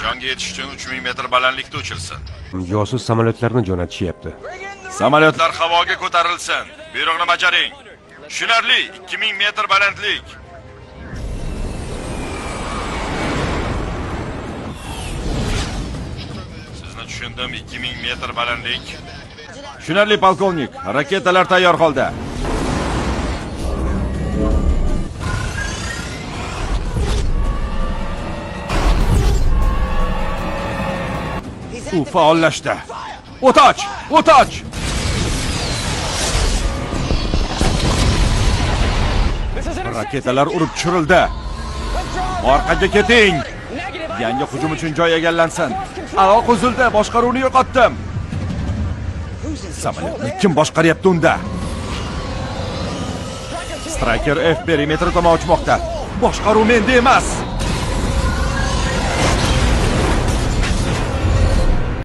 Nishonga yetish uchun 3000 metr balandlikda uchilsin. Josus samolyotlarni jo'natishyapti. Samolyotlar havoga ko'tarilsin. Buyruqni bajaring. Tushunarli, 2000 metr balandlik. Sizni tushundim, 2000 metr balandlik. Tushunarli polkovnik, raketalar tayyor holda. U faollashdi. O'toch! O'toch! Raketalar urib tushirildi. Orqaga keting. Yangi hujum uchun joy egallansin. Aloq uzildi, boshqaruvni yo'qotdim. Samolyotni kim boshqaryapti unda? Striker F perimetri tomon uchmoqda. Boshqaruv menda emas.